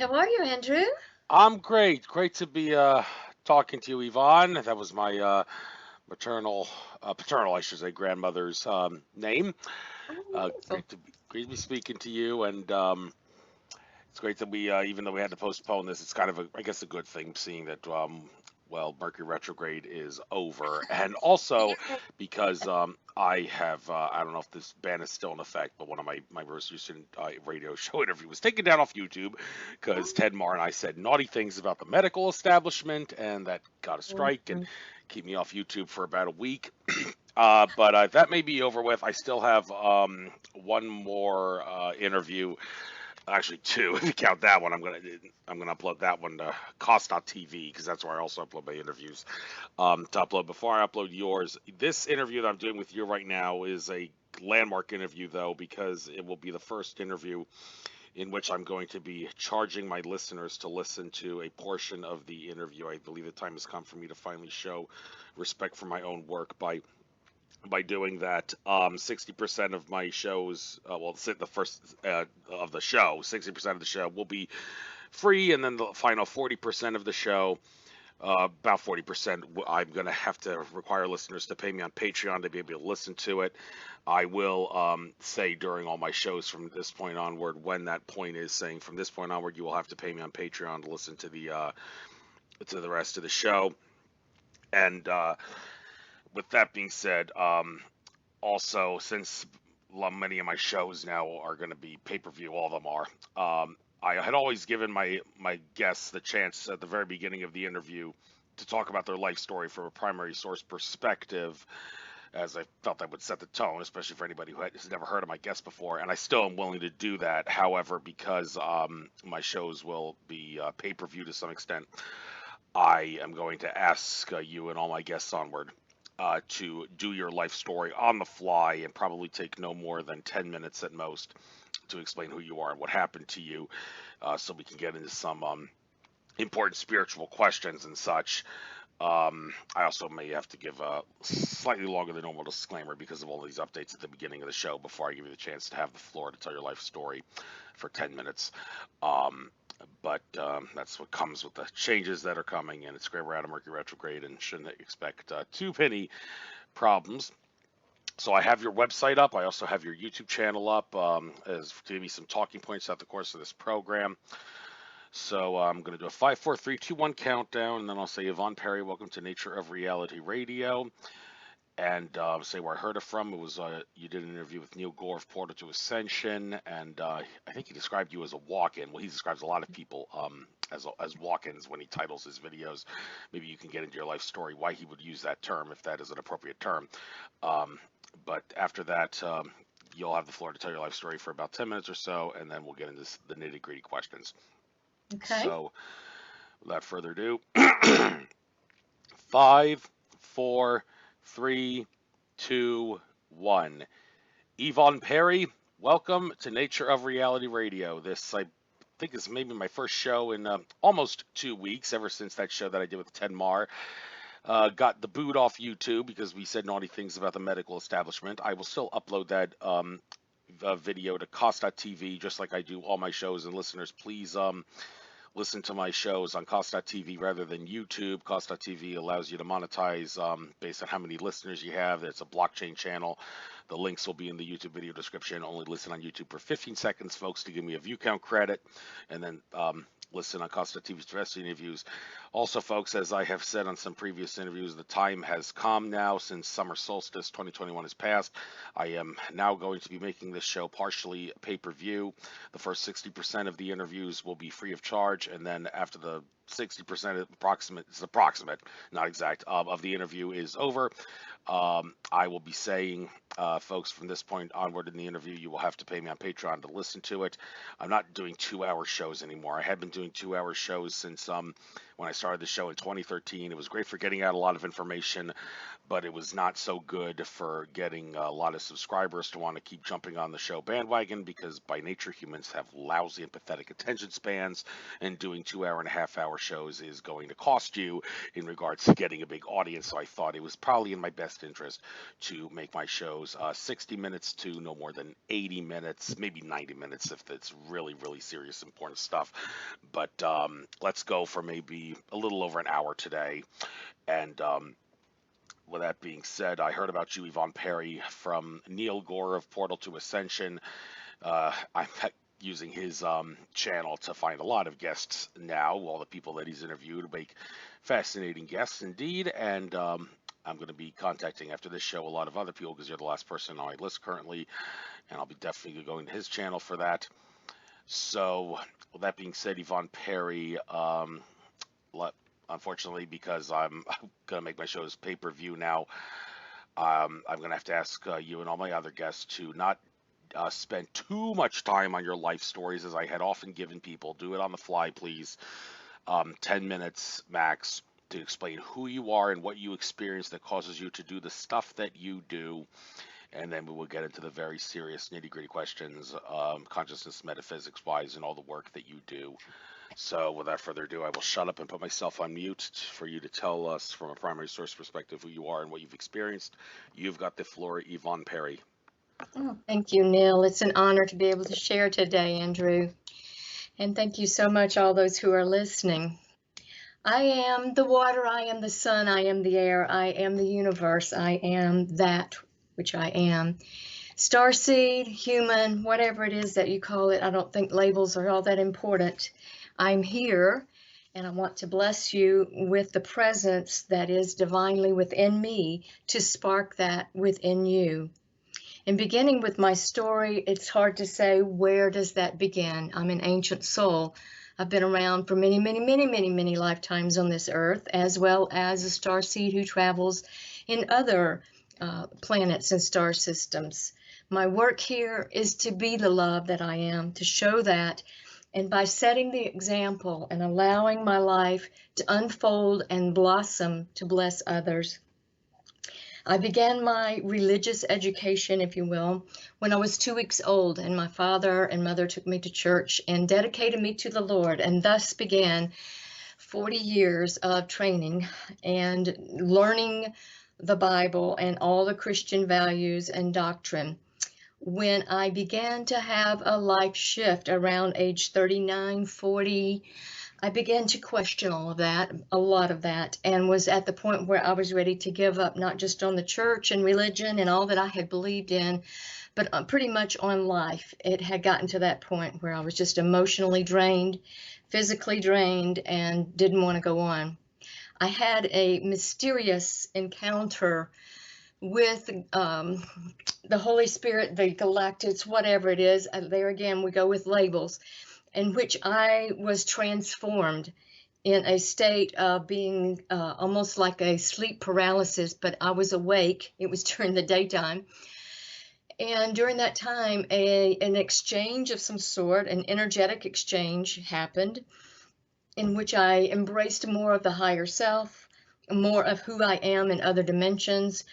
How are you, Andrew? I'm great. Great to be talking to you, Yvonne. That was my paternal, I should say, grandmother's name. Oh, wonderful. Great to be speaking to you, and it's great that we, even though we had to postpone this, it's kind of I guess, a good thing, seeing that, well, Mercury retrograde is over, and also Yay. because I have, I don't know if this ban is still in effect, but one of my most recent radio show interview was taken down off YouTube because Ted Marr and I said naughty things about the medical establishment, and that got a strike and Mhm. keep me off YouTube for about a week. But that may be over with. I still have one more interview. Actually, two, if you count that one. I'm gonna upload that one to cost.tv because that's where I also upload my interviews. To upload before I upload yours. This interview that I'm doing with you right now is a landmark interview, though, because it will be the first interview in which I'm going to be charging my listeners to listen to a portion of the interview. I believe the time has come for me to finally show respect for my own work by doing that. 60% of my shows, well, the first of the show, 60% of the show will be free, and then the final 40% of the show, about 40%, I'm going to have to require listeners to pay me on Patreon to be able to listen to it. I will say during all my shows from this point onward, when that point is, saying from this point onward, you will have to pay me on Patreon to listen to the rest of the show. And with that being said, also, since many of my shows now are going to be pay-per-view, all of them are. I had always given my guests the chance at the very beginning of the interview to talk about their life story from a primary source perspective, as I felt that would set the tone, especially for anybody who has never heard of my guests before. And I still am willing to do that. However, because my shows will be pay-per-view to some extent, I am going to ask you and all my guests onward to do your life story on the fly and probably take no more than 10 minutes at most to explain who you are and what happened to you, so we can get into some important spiritual questions and such. I also may have to give a slightly longer than normal disclaimer because of all these updates at the beginning of the show before I give you the chance to have the floor to tell your life story for 10 minutes. But that's what comes with the changes that are coming, and it's great we're out of Mercury retrograde and shouldn't expect too many problems. So I have your website up. I also have your YouTube channel up, as to give me some talking points throughout the course of this program. So I'm going to do a 5, 4, 3, 2, 1 countdown, and then I'll say, Yvonne Perry, welcome to Nature of Reality Radio, and say where I heard it from. It was you did an interview with Neil Gore of Portal to Ascension, and I think he described you as a walk-in. Well, he describes a lot of people as walk-ins when he titles his videos. Maybe you can get into your life story why he would use that term, if that is an appropriate term. Um, but after that, you'll have the floor to tell your life story for about 10 minutes or so, and then we'll get into the nitty-gritty questions. Okay. So, without further ado, 5, 4, 3, 2, 1. Yvonne Perry, welcome to Nature of Reality Radio. This, I think, is maybe my first show in almost 2 weeks, ever since that show that I did with Ted Marr. Got the boot off YouTube because we said naughty things about the medical establishment. I will still upload that video to cost.tv, just like I do all my shows. And listeners, please listen to my shows on cost.tv rather than YouTube. Cost.tv allows you to monetize based on how many listeners you have. It's a blockchain channel. The links will be in the YouTube video description. Only listen on YouTube for 15 seconds, folks, to give me a view count credit, and then listen on Costa.tv's rest of the interviews. Also, folks, as I have said on some previous interviews, the time has come now since summer solstice 2021 has passed. I am now going to be making this show partially pay-per-view. The first 60% of the interviews will be free of charge, and then after the 60% approximate, not exact, of the interview is over, I will be saying, folks, from this point onward in the interview, you will have to pay me on Patreon to listen to it. I'm not doing 2-hour shows anymore. I had been doing 2-hour shows since when I started the show in 2013. It was great for getting out a lot of information, but it was not so good for getting a lot of subscribers to want to keep jumping on the show bandwagon, because by nature humans have lousy and pathetic attention spans, and doing 2-hour and a half hour shows is going to cost you in regards to getting a big audience. So I thought it was probably in my best interest to make my shows 60 minutes to no more than 80 minutes, maybe 90 minutes if it's really, really serious, important stuff. But let's go for maybe a little over an hour today. And with that being said, I heard about you, Yvonne Perry, from Neil Gore of Portal to Ascension. I'm using his channel to find a lot of guests now. All the people that he's interviewed make fascinating guests indeed. And I'm going to be contacting after this show a lot of other people because you're the last person on my list currently. And I'll be definitely going to his channel for that. So with that being said, Yvonne Perry, unfortunately, because I'm going to make my shows pay-per-view now, I'm going to have to ask you and all my other guests to not spend too much time on your life stories, as I had often given people. Do it on the fly, please. 10 minutes max to explain who you are and what you experience that causes you to do the stuff that you do. And then we will get into the very serious nitty-gritty questions, consciousness, metaphysics-wise, and all the work that you do. So without further ado, I will shut up and put myself on mute for you to tell us from a primary source perspective who you are and what you've experienced. You've got the floor, Yvonne Perry. Oh, thank you, Neil. It's an honor to be able to share today, Andrew. And thank you so much, all those who are listening. I am the water, I am the sun, I am the air, I am the universe, I am that which I am. Starseed, human, whatever it is that you call it, I don't think labels are all that important. I'm here, and I want to bless you with the presence that is divinely within me to spark that within you. And beginning with my story, it's hard to say where does that begin. I'm an ancient soul. I've been around for many, many, many, many, many lifetimes on this earth, as well as a starseed who travels in other planets and star systems. My work here is to be the love that I am, to show that. And by setting the example and allowing my life to unfold and blossom to bless others. I began my religious education, if you will, when I was 2 weeks old, and my father and mother took me to church and dedicated me to the Lord, and thus began 40 years of training and learning the Bible and all the Christian values and doctrine. When I began to have a life shift around age 39, 40, I began to question all of that, a lot of that, and was at the point where I was ready to give up, not just on the church and religion and all that I had believed in, but pretty much on life. It had gotten to that point where I was just emotionally drained, physically drained, and didn't want to go on. I had a mysterious encounter with the Holy Spirit, the galactics, whatever it is. There again, we go with labels, in which I was transformed in a state of being almost like a sleep paralysis, but I was awake. It was during the daytime. And during that time, an exchange of some sort, an energetic exchange happened, in which I embraced more of the higher self, more of who I am in other dimensions,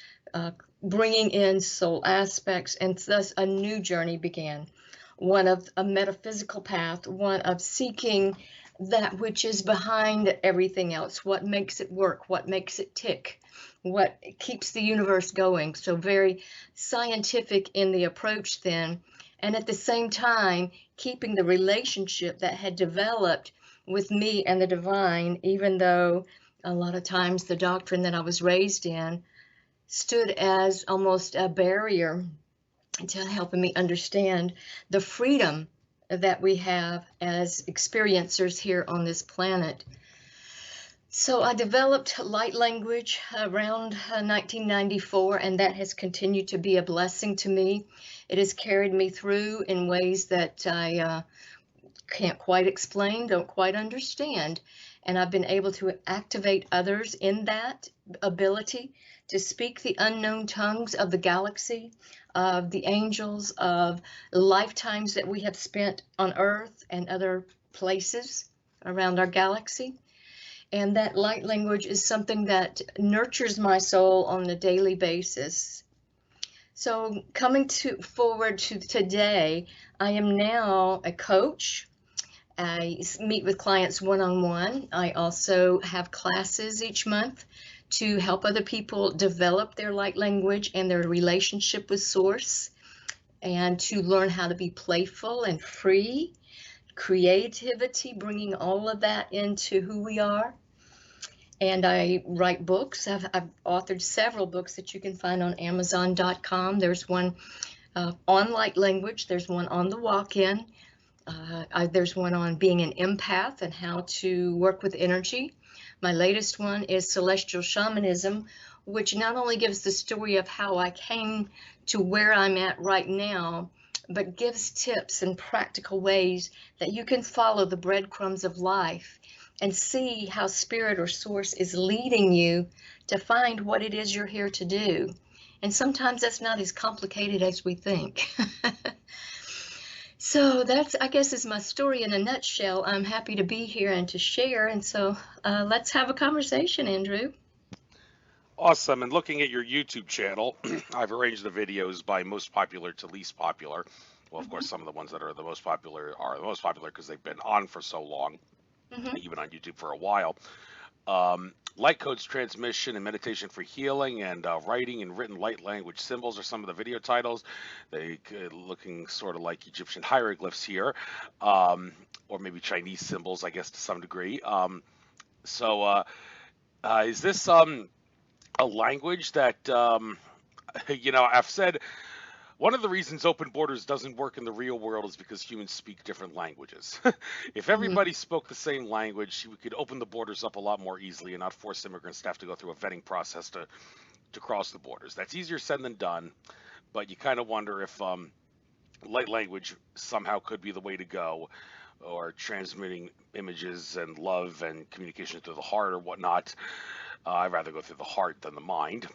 bringing in soul aspects, and thus a new journey began. One of a metaphysical path, one of seeking that which is behind everything else, what makes it work, what makes it tick, what keeps the universe going. So very scientific in the approach then, and at the same time, keeping the relationship that had developed with me and the divine, even though a lot of times the doctrine that I was raised in stood as almost a barrier to helping me understand the freedom that we have as experiencers here on this planet. So I developed light language around 1994, and that has continued to be a blessing to me. It has carried me through in ways that I can't quite explain, don't quite understand. And I've been able to activate others in that ability to speak the unknown tongues of the galaxy, of the angels, of lifetimes that we have spent on Earth and other places around our galaxy. And that light language is something that nurtures my soul on a daily basis. So coming forward to today, I am now a coach, I meet with clients one-on-one. I also have classes each month to help other people develop their light language and their relationship with Source, and to learn how to be playful and free, creativity, bringing all of that into who we are. And I write books. I've authored several books that you can find on Amazon.com. There's one on light language. There's one on the walk-in. There's one on being an empath and how to work with energy. My latest one is Celestial Shamanism, which not only gives the story of how I came to where I'm at right now, but gives tips and practical ways that you can follow the breadcrumbs of life and see how Spirit or Source is leading you to find what it is you're here to do. And sometimes that's not as complicated as we think. So that's, I guess, is my story in a nutshell. I'm happy to be here and to share. And so let's have a conversation, Andrew. Awesome. And looking at your YouTube channel, I've arranged the videos by most popular to least popular. Well, of course, some of the ones that are the most popular because they've been on for so long. You've been on YouTube for a while. Light codes transmission and meditation for healing, and writing and written light language symbols are some of the video titles. They looking sort of like Egyptian hieroglyphs here, or maybe Chinese symbols, I guess, to some degree. Is this a language that I've said one of the reasons open borders doesn't work in the real world is because humans speak different languages. If everybody spoke the same language, we could open the borders up a lot more easily and not force immigrants to have to go through a vetting process to cross the borders. That's easier said than done, but you kind of wonder if light language somehow could be the way to go, or transmitting images and love and communication through the heart or whatnot. I'd rather go through the heart than the mind.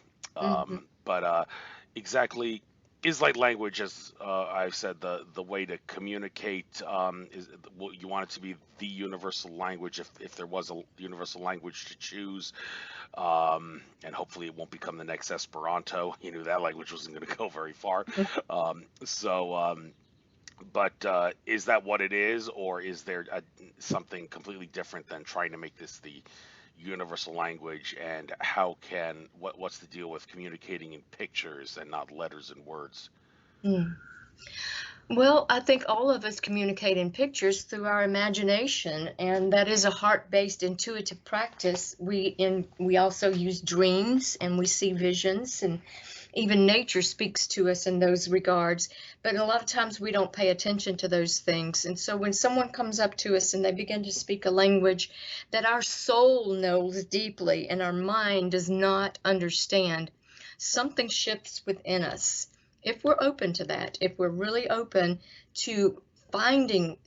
But exactly, is light language, as I've said, the way to communicate? You want it to be the universal language if there was a universal language to choose, and hopefully it won't become the next Esperanto. You knew that language wasn't going to go very far. But is that what it is, or is there something completely different than trying to make this the universal language? And what's the deal with communicating in pictures and not letters and words? Well, I think all of us communicate in pictures through our imagination, and that is a heart-based intuitive practice. We also use dreams, and we see visions, and even nature speaks to us in those regards. But a lot of times we don't pay attention to those things. And so when someone comes up to us and they begin to speak a language that our soul knows deeply and our mind does not understand, something shifts within us. If we're open to that, if we're really open to finding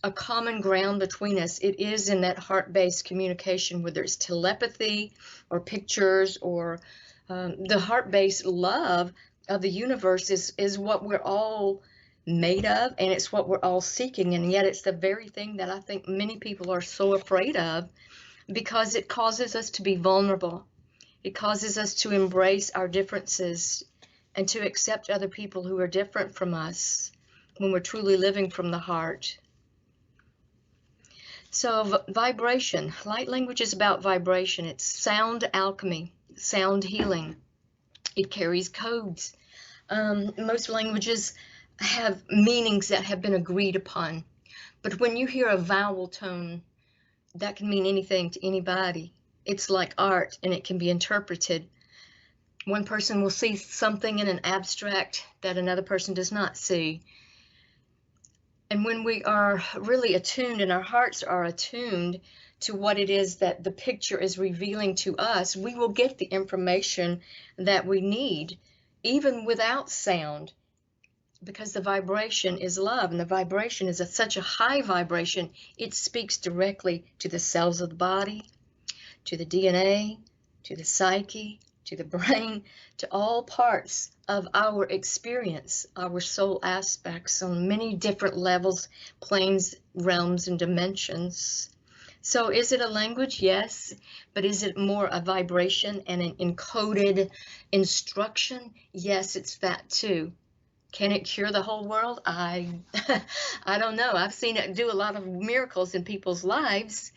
a common ground between us, it is in that heart-based communication, whether it's telepathy or pictures or the heart-based love of the universe is what we're all made of, and it's what we're all seeking. And yet it's the very thing that I think many people are so afraid of, because it causes us to be vulnerable. It causes us to embrace our differences and to accept other people who are different from us when we're truly living from the heart. So vibration, light language is about vibration. It's sound alchemy, sound healing. It carries codes. Most languages have meanings that have been agreed upon. But when you hear a vowel tone, that can mean anything to anybody. It's like art, and it can be interpreted. One person will see something in an abstract that another person does not see. And when we are really attuned and our hearts are attuned to what it is that the picture is revealing to us, we will get the information that we need, even without sound, because the vibration is love, and the vibration is such a high vibration, it speaks directly to the cells of the body, to the DNA, to the psyche, to the brain, to all parts of our experience, our soul aspects on many different levels, planes, realms, and dimensions. So is it a language? Yes. But is it more a vibration and an encoded instruction? Yes, it's that too. Can it cure the whole world? I don't know. I've seen it do a lot of miracles in people's lives,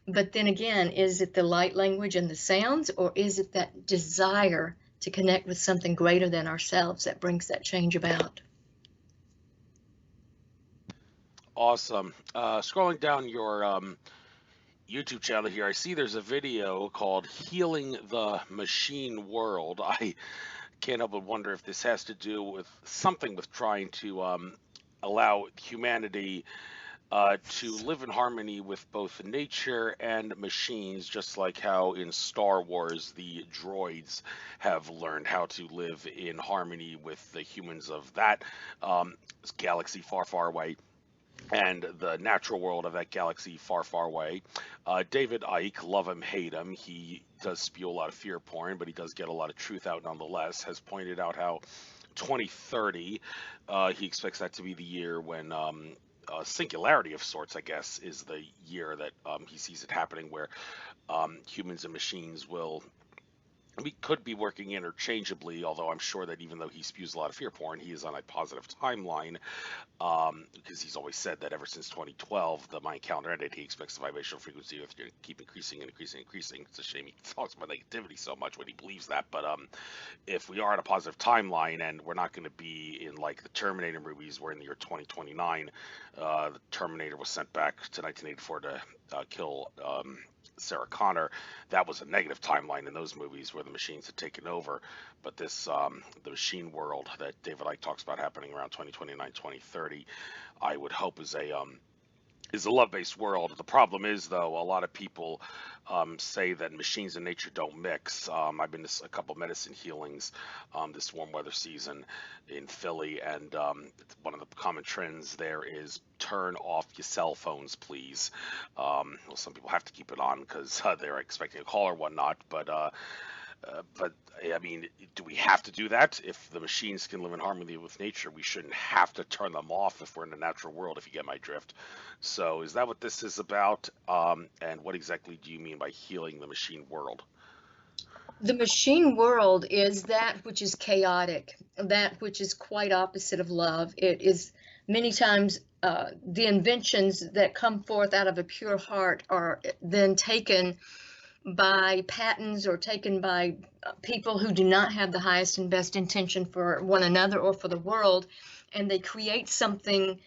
but then again, is it the light language and the sounds, or is it that desire to connect with something greater than ourselves that brings that change about? Awesome. Scrolling down your YouTube channel here, I see there's a video called Healing the Machine World. I can't help but wonder if this has to do with something with trying to allow humanity to live in harmony with both nature and machines, just like how in Star Wars the droids have learned how to live in harmony with the humans of that galaxy far, far away, and the natural world of that galaxy far, far away. David Icke, love him, hate him, he does spew a lot of fear porn, but he does get a lot of truth out nonetheless, has pointed out how 2030, he expects that to be the year when singularity of sorts, I guess, is the year that he sees it happening, where humans and machines will, we could be working interchangeably, although I'm sure that even though he spews a lot of fear porn, he is on a positive timeline, because he's always said that ever since 2012, the Mayan calendar ended, he expects the vibrational frequency to keep increasing and increasing and increasing. It's a shame he talks about negativity so much when he believes that, but if we are on a positive timeline and we're not going to be in like the Terminator movies, where in the year 2029, the Terminator was sent back to 1984 to kill Sarah Connor. That was a negative timeline in those movies where the machines had taken over. But this, the machine world that David Icke talks about happening around 2029, 2030, I would hope is a love-based world. The problem is, though, a lot of people say that machines and nature don't mix. I've been to a couple medicine healings this warm weather season in Philly, and one of the common trends there is turn off your cell phones, please. Well, some people have to keep it on because they're expecting a call or whatnot, but I mean, do we have to do that? If the machines can live in harmony with nature, we shouldn't have to turn them off if we're in the natural world, if you get my drift. So is that what this is about? And what exactly do you mean by healing the machine world? The machine world is that which is chaotic, that which is quite opposite of love. It is many times the inventions that come forth out of a pure heart are then taken by patents or taken by people who do not have the highest and best intention for one another or for the world, and they create something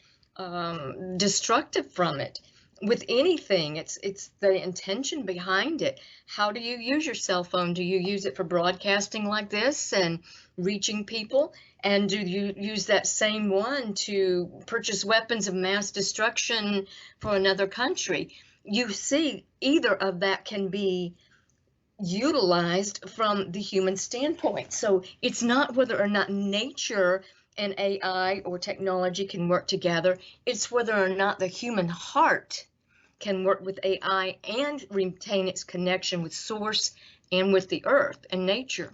destructive from it. With anything, it's the intention behind it. How do you use your cell phone? Do you use it for broadcasting like this and reaching people? And do you use that same one to purchase weapons of mass destruction for another country? You see, either of that can be utilized from the human standpoint. So it's not whether or not nature and AI or technology can work together, it's whether or not the human heart can work with AI and retain its connection with source and with the earth and nature.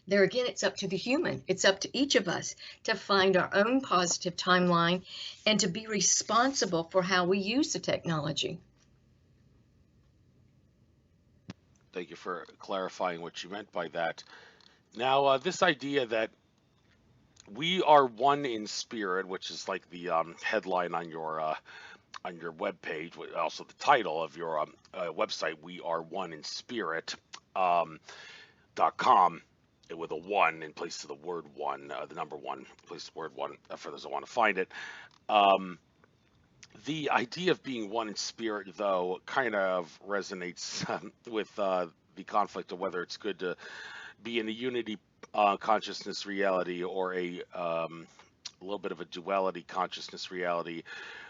There again, it's up to the human. It's up to each of us to find our own positive timeline and to be responsible for how we use the technology. Thank you for clarifying what you meant by that. Now, this idea that we are one in spirit, which is like the headline on your webpage, also the title of your website, we are one in spirit .com, with a one in place of the word one, the number one in place of the word one, for those that want to find it. The idea of being one in spirit, though, kind of resonates with the conflict of whether it's good to be in a unity consciousness reality or a little bit of a duality consciousness reality.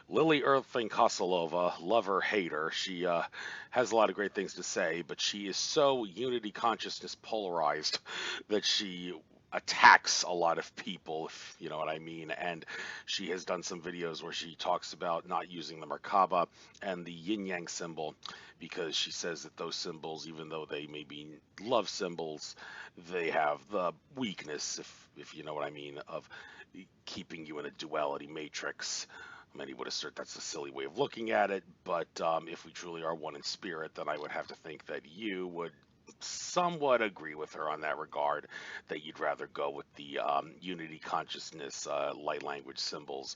Lily Earthling Kosalova, lover, hater, she has a lot of great things to say, but she is so unity consciousness polarized that she attacks a lot of people, if you know what I mean. And she has done some videos where she talks about not using the Merkaba and the yin yang symbol, because she says that those symbols, even though they may be love symbols, they have the weakness, if you know what I mean, of keeping you in a duality matrix. Many would assert that's a silly way of looking at it, but if we truly are one in spirit, then I would have to think that you would somewhat agree with her on that regard, that you'd rather go with the unity consciousness light language symbols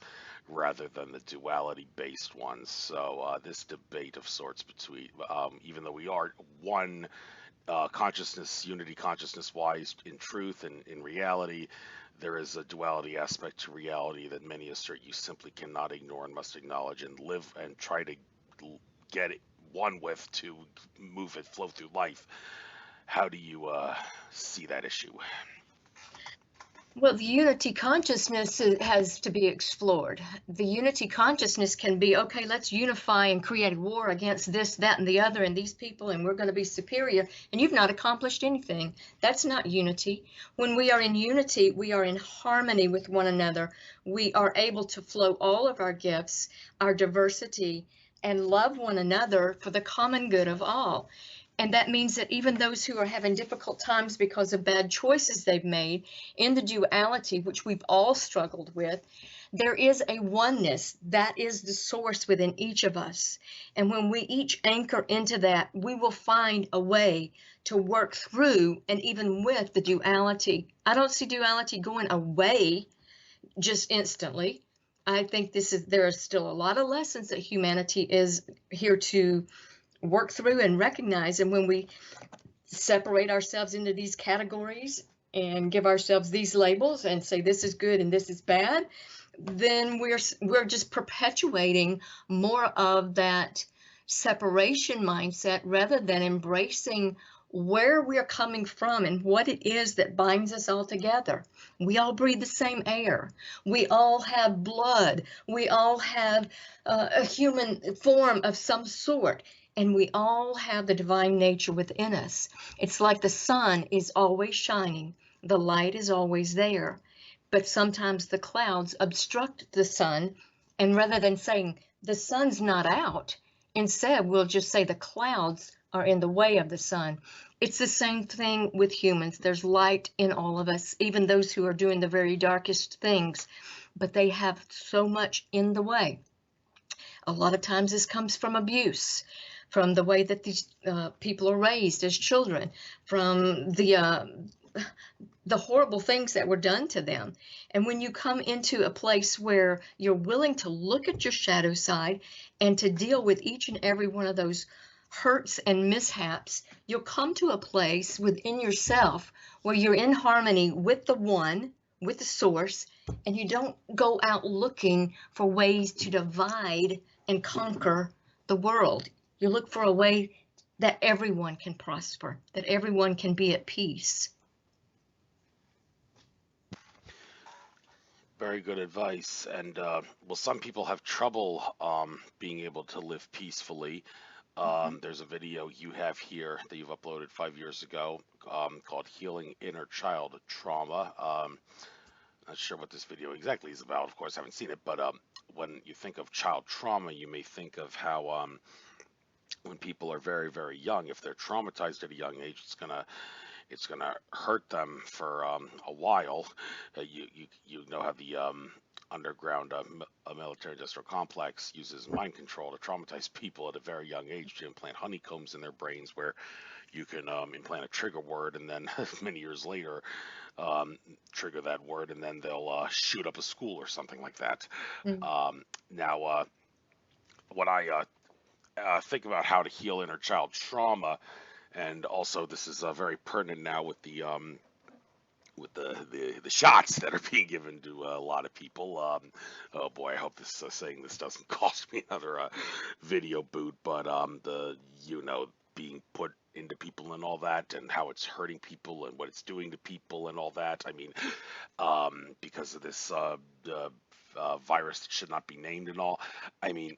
rather than the duality based ones. So this debate of sorts between, even though we are one consciousness, unity consciousness wise in truth and in reality, there is a duality aspect to reality that many assert you simply cannot ignore and must acknowledge and live and try to get it one with to move it, flow through life. How do you see that issue? Well, the unity consciousness has to be explored. The unity consciousness can be, okay, let's unify and create a war against this, that, and the other, and these people, and we're going to be superior, and you've not accomplished anything. That's not unity. When we are in unity, we are in harmony with one another. We are able to flow all of our gifts, our diversity, and love one another for the common good of all. And that means that even those who are having difficult times because of bad choices they've made in the duality, which we've all struggled with, there is a oneness that is the source within each of us. And when we each anchor into that, we will find a way to work through and even with the duality. I don't see duality going away just instantly. I think there are still a lot of lessons that humanity is here to work through and recognize. And when we separate ourselves into these categories and give ourselves these labels and say this is good and this is bad, then we're just perpetuating more of that separation mindset rather than embracing where we're coming from and what it is that binds us all together. We all breathe the same air. We all have blood. We all have a human form of some sort. And we all have the divine nature within us. It's like the sun is always shining. The light is always there. But sometimes the clouds obstruct the sun. And rather than saying the sun's not out, instead we'll just say the clouds are in the way of the sun. It's the same thing with humans. There's light in all of us, even those who are doing the very darkest things, but they have so much in the way. A lot of times this comes from abuse, from the way that these people are raised as children, from the horrible things that were done to them. And when you come into a place where you're willing to look at your shadow side and to deal with each and every one of those hurts and mishaps, you'll come to a place within yourself where you're in harmony with the one, with the source, and you don't go out looking for ways to divide and conquer the world. You look for a way that everyone can prosper, that everyone can be at peace. Very good advice. And well, some people have trouble being able to live peacefully. There's a video you have here that you've uploaded 5 years ago called Healing Inner Child Trauma. Not sure what this video exactly is about. Of course, I haven't seen it, but when you think of child trauma, you may think of how when people are very, very young, if they're traumatized at a young age, it's gonna hurt them for a while. You know how the underground military industrial complex uses mind control to traumatize people at a very young age, to implant honeycombs in their brains where you can implant a trigger word, and then many years later trigger that word, and then they'll shoot up a school or something like that. Mm. Now, when I think about how to heal inner child trauma, and also this is very pertinent now with the shots that are being given to a lot of people. Oh boy, I hope this saying this doesn't cost me another video boot, but the being put into people and all that, and how it's hurting people and what it's doing to people and all that. I mean, because of this virus that should not be named and all. I mean,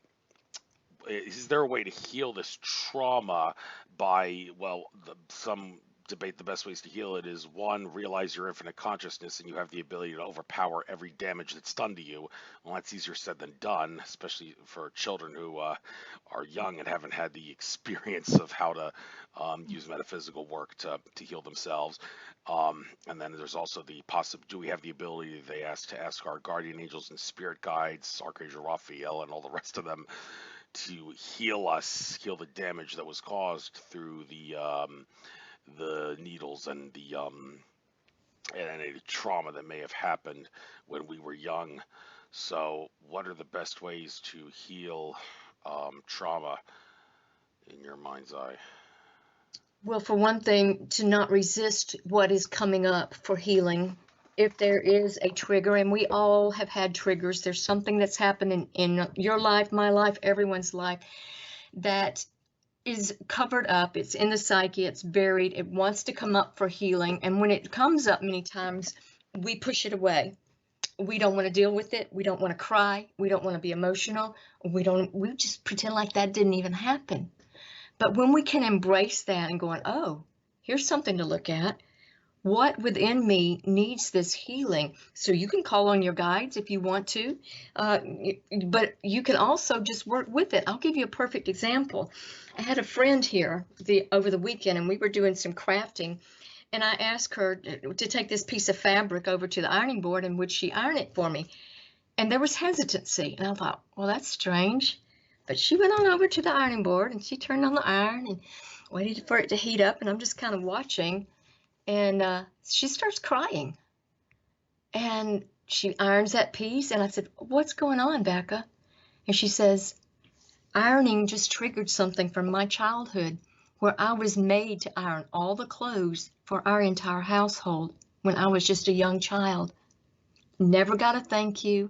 is there a way to heal this trauma by, well, some debate the best ways to heal it is, one, realize your infinite consciousness and you have the ability to overpower every damage that's done to you. Well, that's easier said than done, especially for children who are young and haven't had the experience of how to use metaphysical work to heal themselves. And then there's also the do we have the ability, they ask, to ask our guardian angels and spirit guides, Archangel Raphael and all the rest of them, to heal us, heal the damage that was caused through the the needles and any trauma that may have happened when we were young. So, what are the best ways to heal trauma in your mind's eye? Well, for one thing, to not resist what is coming up for healing. If there is a trigger, and we all have had triggers, there's something that's happening in your life, my life, everyone's life, that is covered up. It's in the psyche, it's buried, it wants to come up for healing. And when it comes up, many times we push it away. We don't want to deal with it. We don't want to cry. We don't want to be emotional. We just pretend like that didn't even happen. But when we can embrace that and going, oh, here's something to look at. What within me needs this healing? So you can call on your guides if you want to, but you can also just work with it. I'll give you a perfect example. I had a friend here over the weekend, and we were doing some crafting, and I asked her to take this piece of fabric over to the ironing board, and would she iron it for me? And there was hesitancy, and I thought, well, that's strange. But she went on over to the ironing board, and she turned on the iron and waited for it to heat up, and I'm just kind of watching. And she starts crying, and she irons that piece. And I said, what's going on, Becca? And she says, ironing just triggered something from my childhood where I was made to iron all the clothes for our entire household when I was just a young child. Never got a thank you.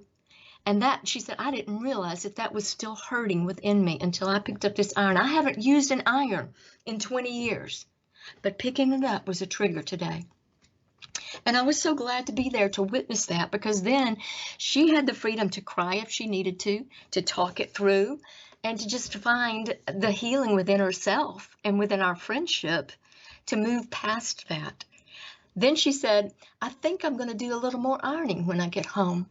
And that, she said, I didn't realize that was still hurting within me until I picked up this iron. I haven't used an iron in 20 years. But picking it up was a trigger today. And I was so glad to be there to witness that, because then she had the freedom to cry if she needed to talk it through, and to just find the healing within herself and within our friendship to move past that. Then she said, I think I'm going to do a little more ironing when I get home,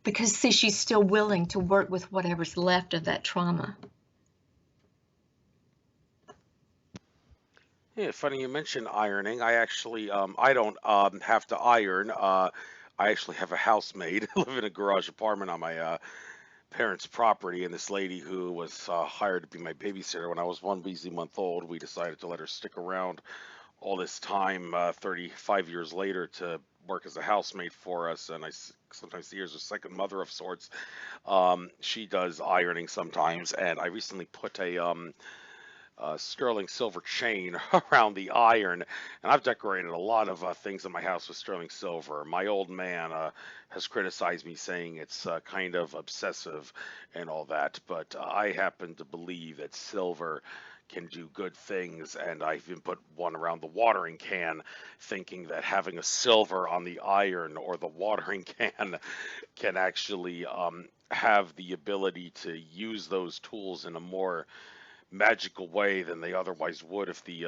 because see, she's still willing to work with whatever's left of that trauma. Yeah, funny you mentioned ironing. I actually, I don't have to iron. I actually have a housemaid. I live in a garage apartment on my parents' property, and this lady who was hired to be my babysitter when I was 1 busy month old, we decided to let her stick around all this time, 35 years later, to work as a housemaid for us, and I sometimes see her as a second mother of sorts. She does ironing sometimes, and I recently put a sterling silver chain around the iron, and I've decorated a lot of things in my house with sterling silver. My old man has criticized me, saying it's kind of obsessive and all that, but I happen to believe that silver can do good things, and I even put one around the watering can, thinking that having a silver on the iron or the watering can can actually have the ability to use those tools in a more magical way than they otherwise would if the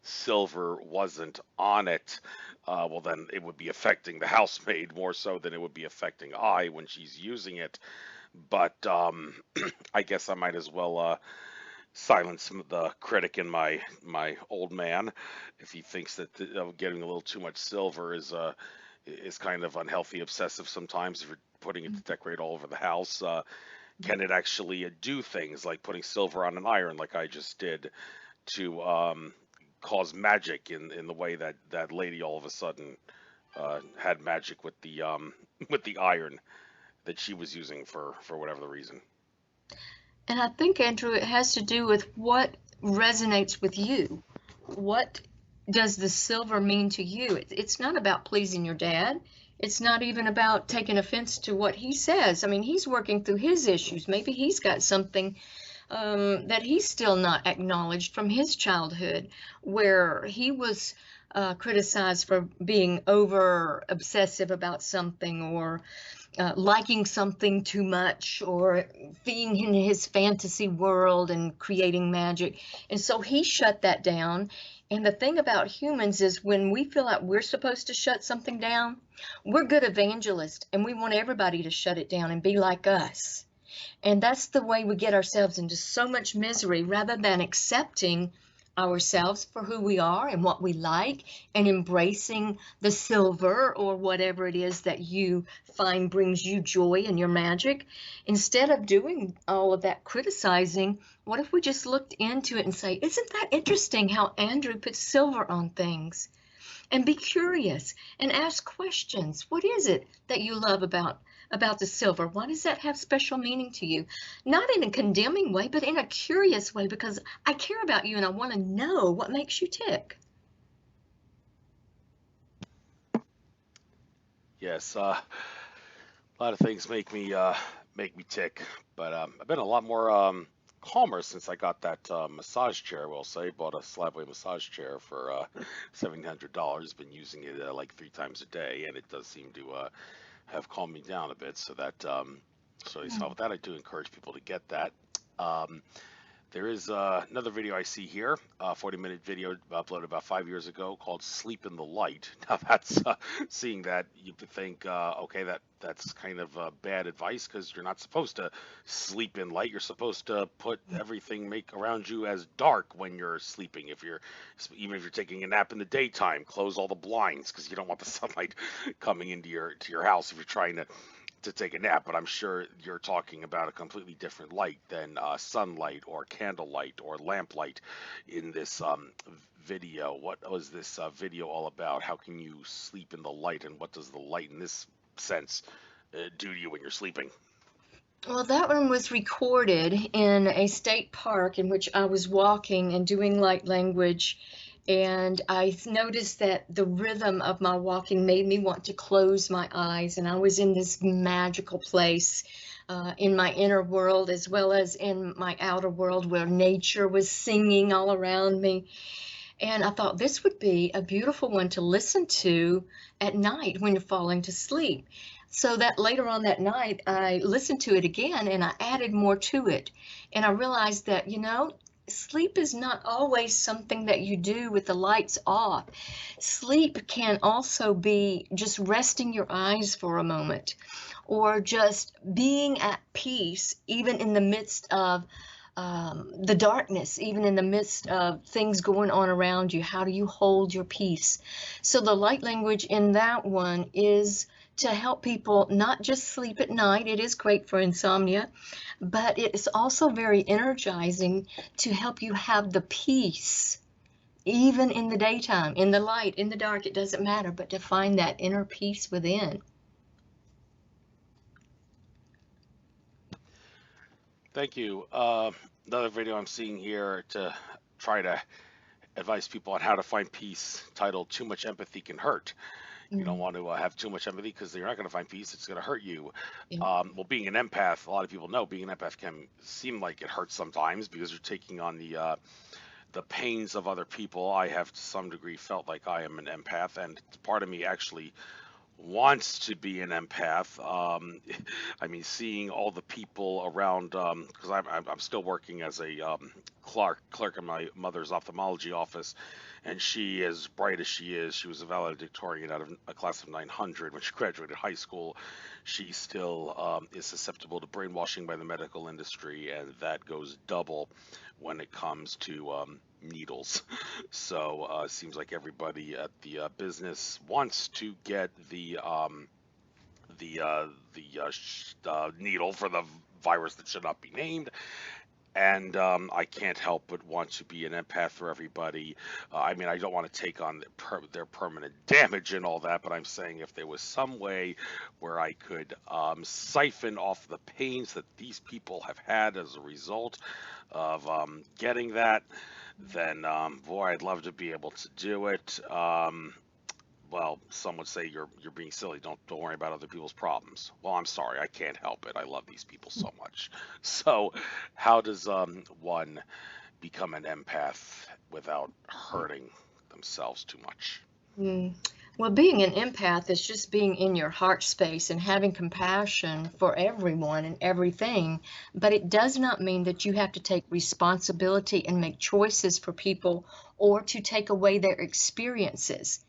silver wasn't on it. Well, then it would be affecting the housemaid more so than it would be affecting I when she's using it. But I guess I might as well silence the critic in my old man if he thinks that getting a little too much silver is kind of unhealthy, obsessive sometimes if you're putting it to decorate all over the house. Can it actually do things like putting silver on an iron, like I just did, to cause magic in the way that that lady all of a sudden had magic with the with the iron that she was using for whatever the reason? And I think, Andrew, it has to do with what resonates with you. What does the silver mean to you? It's not about pleasing your dad. It's not even about taking offense to what he says. I mean, he's working through his issues. Maybe he's got something that he's still not acknowledged from his childhood, where he was criticized for being over obsessive about something, or liking something too much, or being in his fantasy world and creating magic. And so he shut that down. And the thing about humans is, when we feel like we're supposed to shut something down, we're good evangelists, and we want everybody to shut it down and be like us. And that's the way we get ourselves into so much misery, rather than accepting ourselves for who we are and what we like, and embracing the silver or whatever it is that you find brings you joy and your magic. Instead of doing all of that criticizing, what if we just looked into it and say, isn't that interesting how Andrew puts silver on things? And be curious and ask questions. What is it that you love about the silver? Why does that have special meaning to you? Not in a condemning way, but in a curious way, because I care about you and I want to know what makes you tick. Yes, a lot of things make me tick, but I've been a lot more calmer since I got that massage chair. We'll say, bought a slabway massage chair for $1,700. Been using it like 3 times a day, and it does seem to have calmed me down a bit. So that so with that, I do encourage people to get that. There is another video I see here, a 40-minute video uploaded about 5 years ago called "Sleep in the Light." Now that's seeing that you could think, okay, that's kind of bad advice, because you're not supposed to sleep in light. You're supposed to put everything around you as dark when you're sleeping. Even if you're taking a nap in the daytime, close all the blinds, because you don't want the sunlight coming into your house if you're trying to take a nap. But I'm sure you're talking about a completely different light than sunlight or candlelight or lamplight in this video. What was this video all about? How can you sleep in the light, and what does the light in this sense do to you when you're sleeping? Well, that one was recorded in a state park in which I was walking and doing light language. And I noticed that the rhythm of my walking made me want to close my eyes. And I was in this magical place in my inner world as well as in my outer world, where nature was singing all around me. And I thought this would be a beautiful one to listen to at night when you're falling to sleep. So that later on that night, I listened to it again and I added more to it. And I realized that, sleep is not always something that you do with the lights off. Sleep can also be just resting your eyes for a moment, or just being at peace, even in the midst of the darkness, even in the midst of things going on around you. How do you hold your peace? So the light language in that one is to help people not just sleep at night. It is great for insomnia, but it is also very energizing to help you have the peace, even in the daytime, in the light, in the dark, it doesn't matter, but to find that inner peace within. Thank you. Another video I'm seeing here to try to advise people on how to find peace, titled "Too Much Empathy Can Hurt." You don't want to have too much empathy, because you're not going to find peace. It's going to hurt you. Yeah. Well, being an empath, a lot of people know being an empath can seem like it hurts sometimes, because you're taking on the pains of other people. I have to some degree felt like I am an empath, and part of me actually wants to be an empath. I mean, seeing all the people around, because I'm still working as a clerk in my mother's ophthalmology office, and she, as bright as she was a valedictorian out of a class of 900 when she graduated high school. She still is susceptible to brainwashing by the medical industry, and that goes double when it comes to needles. So it seems like everybody at the business wants to get the needle for the virus that should not be named. And I can't help but want to be an empath for everybody. I mean, I don't want to take on their permanent damage and all that, but I'm saying if there was some way where I could siphon off the pains that these people have had as a result of getting that, then boy, I'd love to be able to do it. Well, some would say you're being silly. Don't worry about other people's problems. Well, I'm sorry, I can't help it. I love these people so much. So, how does one become an empath without hurting themselves too much? Well, being an empath is just being in your heart space and having compassion for everyone and everything, but it does not mean that you have to take responsibility and make choices for people or to take away their experiences.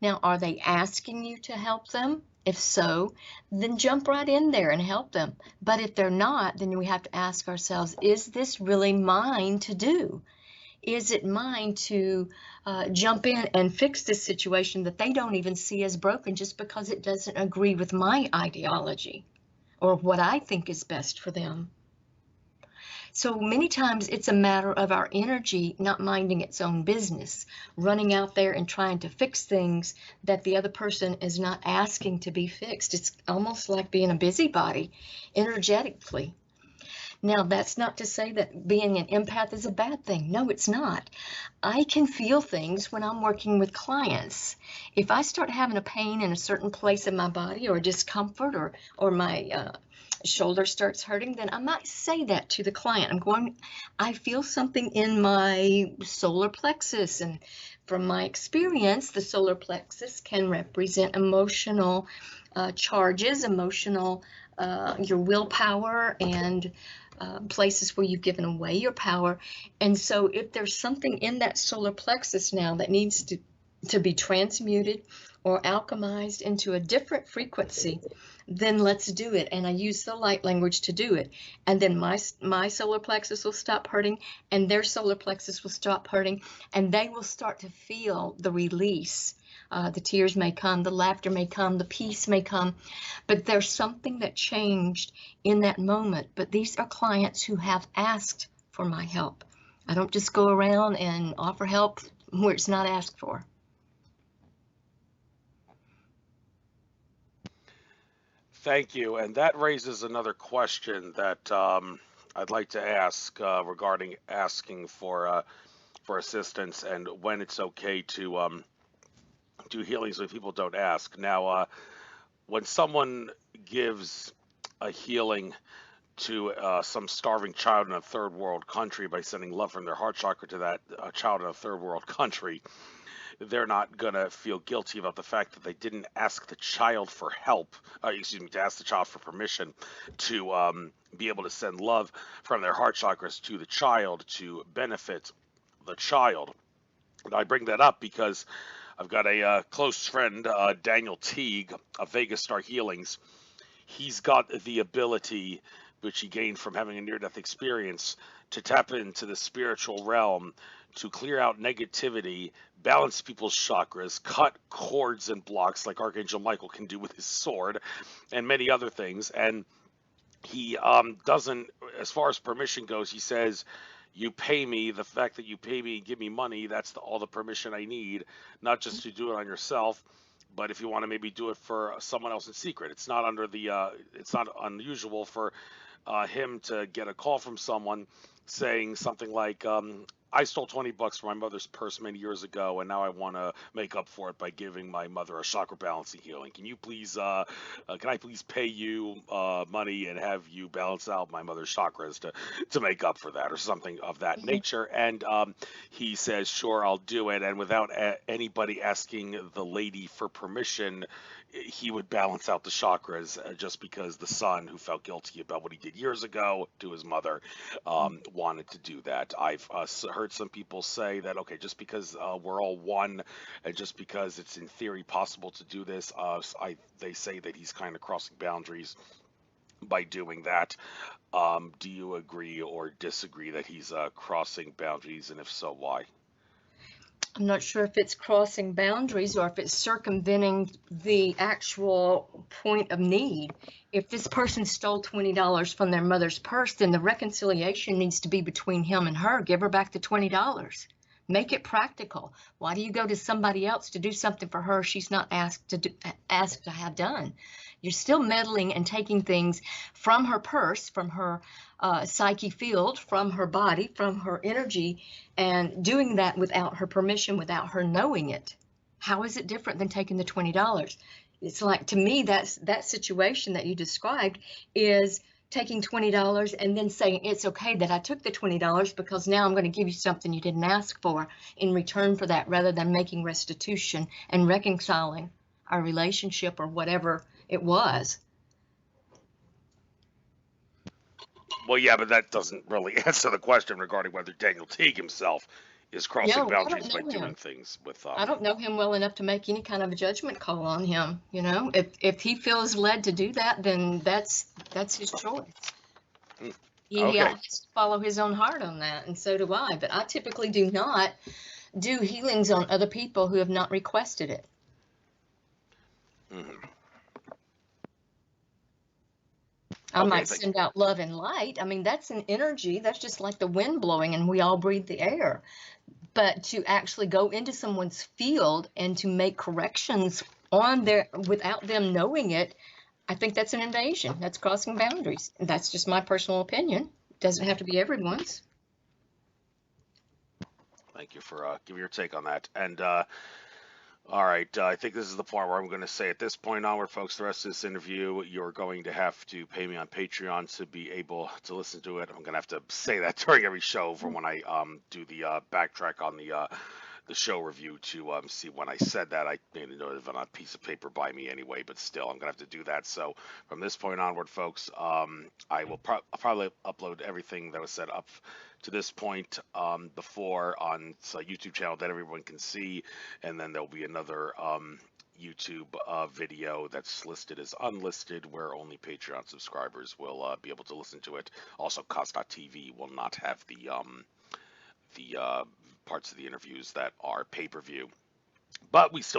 Now, are they asking you to help them? If so, then jump right in there and help them. But if they're not, then we have to ask ourselves, is this really mine to do? is it mine to jump in and fix this situation that they don't even see as broken just because it doesn't agree with my ideology or what I think is best for them? So many times it's a matter of our energy not minding its own business, running out there and trying to fix things that the other person is not asking to be fixed. It's almost like being a busybody energetically. Now, that's not to say that being an empath is a bad thing. No, it's not. I can feel things when I'm working with clients. If I start having a pain in a certain place in my body or discomfort or my shoulder starts hurting, then I might say that to the client. I feel something in my solar plexus. And from my experience, the solar plexus can represent emotional charges, your willpower, and places where you've given away your power. And so if there's something in that solar plexus now that needs to be transmuted or alchemized into a different frequency, then let's do it. And I use the light language to do it. And then my solar plexus will stop hurting, and their solar plexus will stop hurting, and they will start to feel the release. The tears may come, the laughter may come, the peace may come, but there's something that changed in that moment. But these are clients who have asked for my help. I don't just go around and offer help where it's not asked for. Thank you. And that raises another question that I'd like to ask regarding asking for assistance and when it's okay to do healings when people don't ask. Now, when someone gives a healing to some starving child in a third world country by sending love from their heart chakra to that child in a third world country, they're not going to feel guilty about the fact that they didn't ask the child for help, to ask the child for permission to be able to send love from their heart chakras to the child to benefit the child. And I bring that up because I've got a close friend, Daniel Teague of Vegas Star Healings. He's got the ability, which he gained from having a near-death experience, to tap into the spiritual realm, to clear out negativity, balance people's chakras, cut cords and blocks like Archangel Michael can do with his sword, and many other things. And he doesn't, as far as permission goes, he says, you pay me, the fact that you pay me and give me money, that's all the permission I need, not just to do it on yourself, but if you want to maybe do it for someone else in secret. It's not it's not unusual for him to get a call from someone saying something like, I stole $20 from my mother's purse many years ago, and now I want to make up for it by giving my mother a chakra balancing healing. Can you please, can I please pay you money and have you balance out my mother's chakras to make up for that, or something of that nature? And he says, sure, I'll do it. And without anybody asking the lady for permission, he would balance out the chakras just because the son, who felt guilty about what he did years ago to his mother, wanted to do that. I've heard some people say that, okay, just because we're all one, and just because it's in theory possible to do this, they say that he's kind of crossing boundaries by doing that. Do you agree or disagree that he's crossing boundaries, and if so, why? I'm not sure if it's crossing boundaries or if it's circumventing the actual point of need. If this person stole $20 from their mother's purse, then the reconciliation needs to be between him and her. Give her back the $20. Make it practical. Why do you go to somebody else to do something for her she's not asked to have done? You're still meddling and taking things from her purse, from her psyche field, from her body, from her energy, and doing that without her permission, without her knowing it. How is it different than taking the $20? It's like, to me, that situation that you described is taking $20 and then saying it's okay that I took the $20 because now I'm going to give you something you didn't ask for in return for that, rather than making restitution and reconciling our relationship or whatever it was. Well, yeah, but that doesn't really answer the question regarding whether Daniel Teague himself is crossing boundaries by doing things with. I don't know him well enough to make any kind of a judgment call on him. You know, if he feels led to do that, then that's his choice. He all Okay. has to follow his own heart on that, and so do I. But I typically do not do healings on other people who have not requested it. Hmm. I Okay. might Thank you. send out love and light. I mean, that's an energy. That's just like the wind blowing, and we all breathe the air. But to actually go into someone's field and to make corrections on their without them knowing it, I think that's an invasion. That's crossing boundaries. That's just my personal opinion. Doesn't have to be everyone's. Thank you for giving your take on that. And all right, I think this is the part where I'm going to say at this point onward, folks, the rest of this interview, you're going to have to pay me on Patreon to be able to listen to it. I'm going to have to say that during every show for when I do the backtrack on the show review to see when I said that. I made a note of it on a piece of paper by me anyway, but still, I'm going to have to do that. So from this point onward, folks, I will I'll probably upload everything that was said up to this point before on a YouTube channel that everyone can see, and then there'll be another YouTube video that's listed as unlisted, where only Patreon subscribers will be able to listen to it. Also, Cos.tv will not have the parts of the interviews that are pay-per-view, but we still